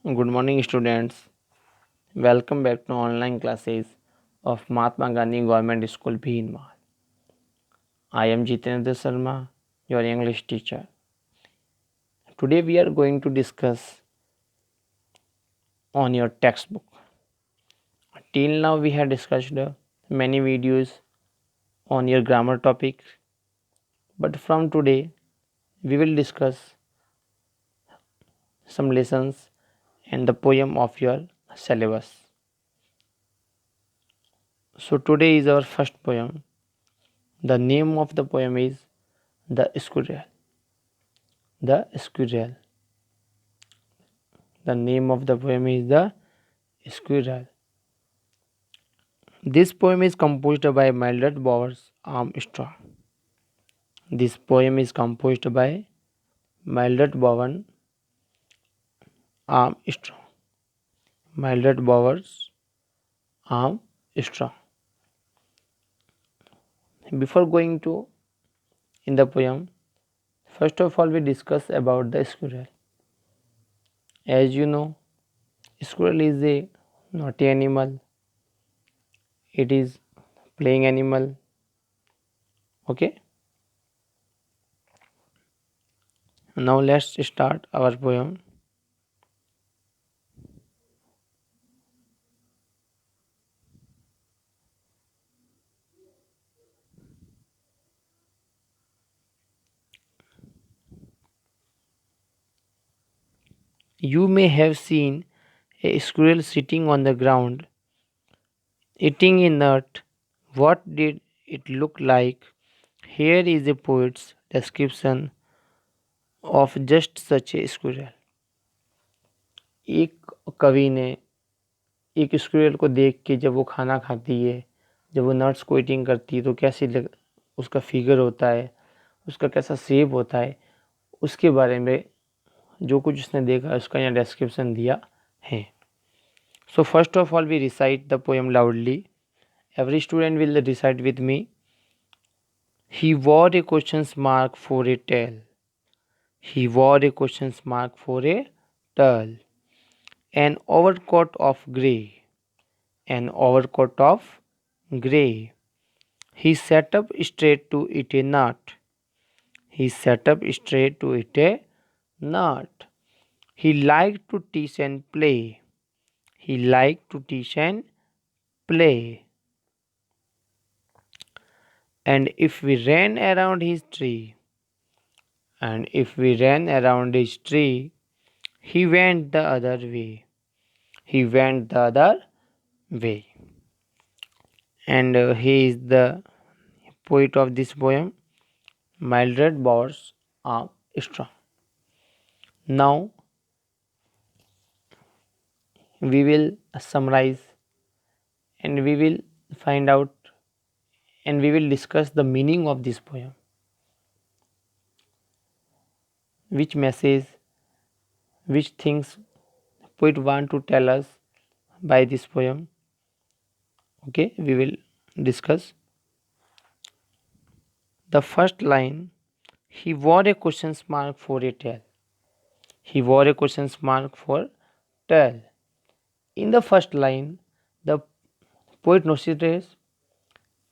Good morning, students. Welcome back to online classes of Mahatma Gandhi Government School, Bhinmar. I am Jitendra Sharma, your English teacher. Today we are going to discuss on your textbook. Till now we have discussed many videos on your grammar topics, but from today we will discuss some lessons and the poem of your syllabus. So today is our first poem. The name of the poem is The Squirrel. The Squirrel. The name of the poem is The Squirrel. This poem is composed by Mildred Bowers Armstrong. This poem is composed by Mildred Bowen Armstrong. Mildred Bowers Armstrong. Before going to in the poem, first of all we discuss about the squirrel. As you know, squirrel is a naughty animal. It is playing animal. Okay. Now let's start our poem. You may have seen a squirrel sitting on the ground eating a nut. What did it look like? Here is a poet's description of just such a squirrel. एक कवि ने एक squirrel को देख के जब वो खाना खाती है, जब वो नट्स को ईटिंग करती है तो उसका फिगर होता है, उसका कैसा शेप होता है, उसके बारे में जो कुछ उसने देखा उसका यहाँ डिस्क्रिप्शन दिया है. So first of all we recite the poem loudly. Every student will recite with me. He wore a question mark for a tail. He wore a question mark for a tail. An overcoat of grey. An overcoat of grey. He sat up straight to eat a nut. He sat up straight to eat a nut. He liked to teach and play. He liked to teach and play. And if we ran around his tree, and if we ran around his tree, he went the other way. He went the other way. And he is the poet of this poem, Mildred Bowers Armstrong. Now we will summarize and we will find out and we will discuss the meaning of this poem. Which message, which things poet want to tell us by this poem. Okay, we will discuss. The first line, he wore a question mark for a tail. He wore a question mark for tail. In the first line, the poet notices,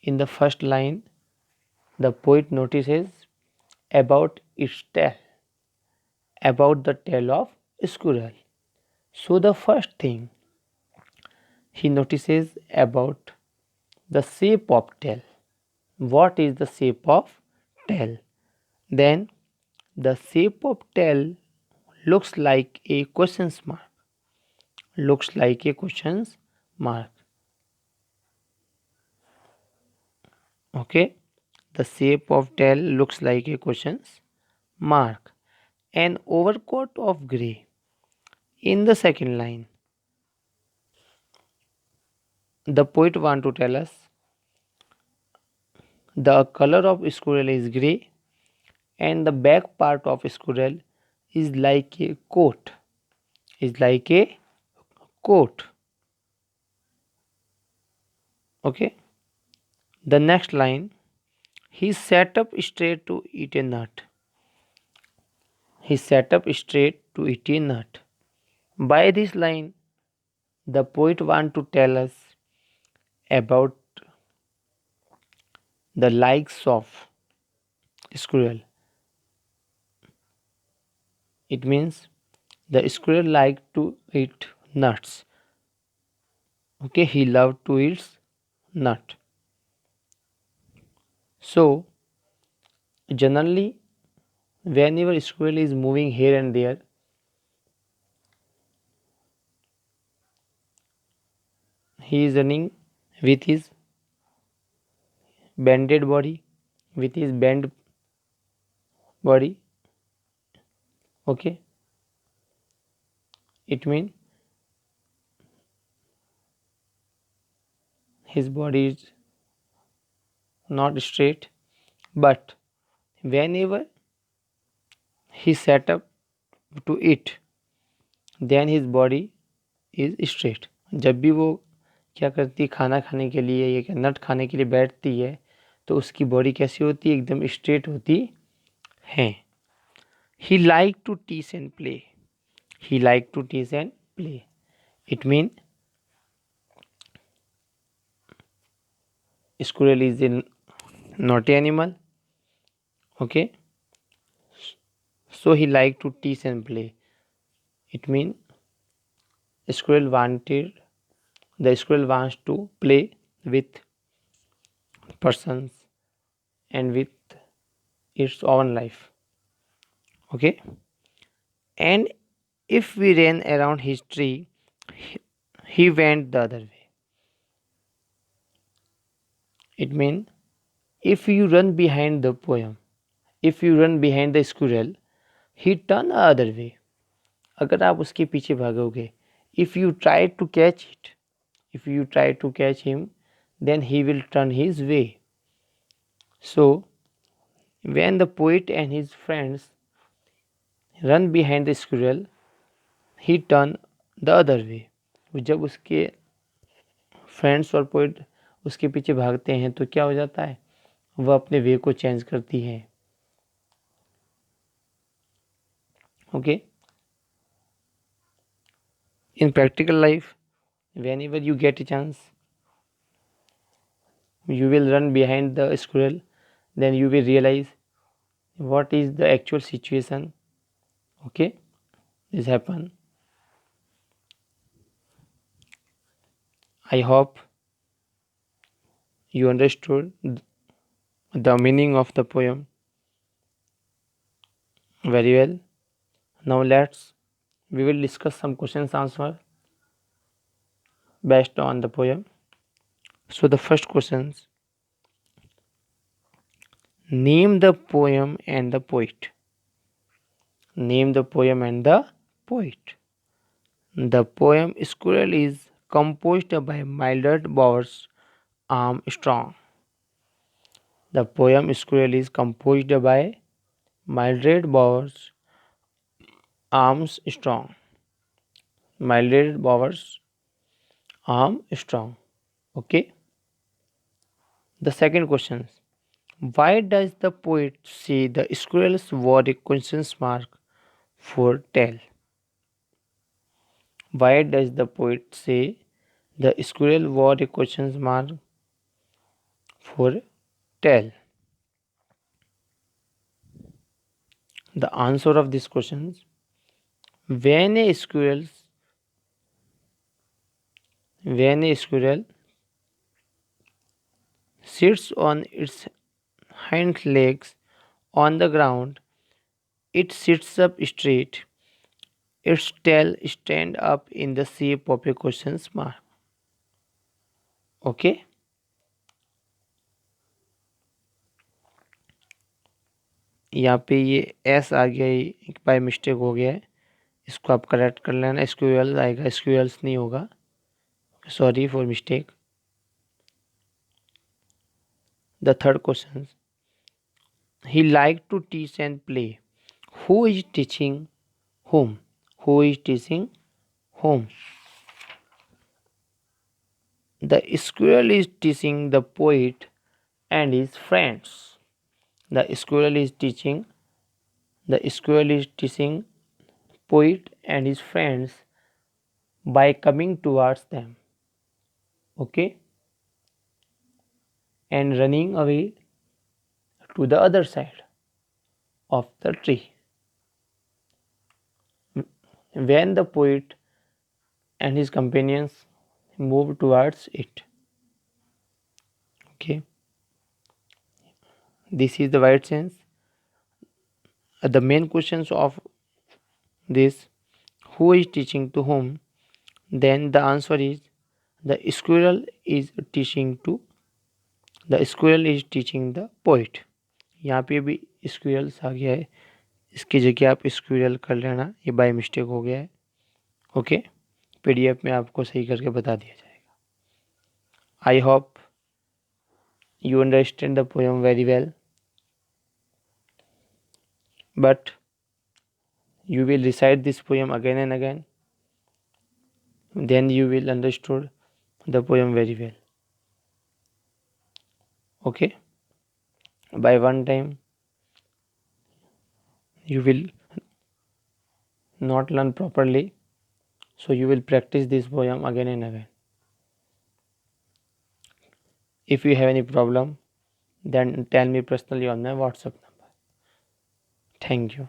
in the first line, the poet notices about its tail, about the tail of a squirrel. So the first thing he notices about the shape of tail. What is the shape of tail? Then the shape of tail looks like a question mark. Looks like a question mark. Okay. The shape of tail looks like a question mark. An overcoat of grey. In the second line, the poet want to tell us the color of squirrel is grey and the back part of squirrel is like a coat. Is like a coat. Okay. The next line, he sat up straight to eat a nut. He sat up straight to eat a nut. By this line, the poet want to tell us about the likes of squirrel. It means the squirrel like to eat nuts. Okay, he loved to eat nut. So generally, whenever squirrel is moving here and there, he is running with his bended body, with his bent body. Okay, it means his body is not straight, but whenever he set up to eat, then his body is straight. जब भी वो क्या करती है, खाना खाने के लिए या नट खाने के लिए बैठती है, तो उसकी बॉडी कैसी होती है, एकदम स्ट्रेट होती है. He like to tease and play. He like to tease and play. It mean squirrel is a naughty animal. Okay, so he like to tease and play. It mean squirrel wanted the squirrel wants to play with persons and with its own life. Okay, and if we ran around his tree, he went the other way. It means if you run behind the poem, if you run behind the squirrel, he turn the other way. अगर आप उसके पीछे भागोगे, if you try to catch it, if you try to catch him, then he will turn his way. So when the poet and his friends run behind the squirrel, he turn the other way. जब उसके friends और poet उसके पीछे भागते हैं तो क्या हो जाता है, वह अपने वे को चेंज करती है. Okay, in practical life, whenever you get a chance, you will run behind the squirrel, then you will realize what is the actual situation. Okay, this happen. I hope you understood the meaning of the poem very well. Now we will discuss some questions answer based on the poem. So the first questions: name the poem and the poet. Name the poem and the poet. The poem Squirrel is composed by Mildred Bowers Armstrong. The poem Squirrel is composed by Mildred Bowers Armstrong. Mildred Bowers Armstrong. Okay. The second question: why does the poet say the squirrels wore a question mark for tail? Why does the poet say the squirrel wore a question mark for tail? The answer of these questions: when a squirrel sits on its hind legs on the ground, it sits up straight. Its tail stands up in the shape of a question mark. Okay. यहाँ पे ये S आ गया, एक by mistake हो गया है, इसको आप करेक्ट कर लेना. स्क्यूएल आएगा, स्क्यूएल्स नहीं होगा. Sorry for mistake. The third question: he liked to teach and play. Who is teaching whom? Who is teaching whom? The squirrel is teaching the poet and his friends. The squirrel is teaching poet and his friends by coming towards them, okay, and running away to the other side of the tree. When the poet and his companions move towards it, okay, this is the right sense. The main questions of this, who is teaching to whom, then the answer is the squirrel is teaching to the squirrel is teaching the poet. यहाँ पे भी squirrels आ गया है, इसकी जगह आप squirrel कर लेना, ये बाय मिस्टेक हो गया है। ओके, पीडीएफ में आपको सही करके बता दिया जाएगा। I hope you understand the poem very well, but you will recite this poem again and again, then you will understood the poem very well. Okay, by one time you will not learn properly, so you will practice this poem again and again. If you have any problem, then tell me personally on my WhatsApp number. Thank you.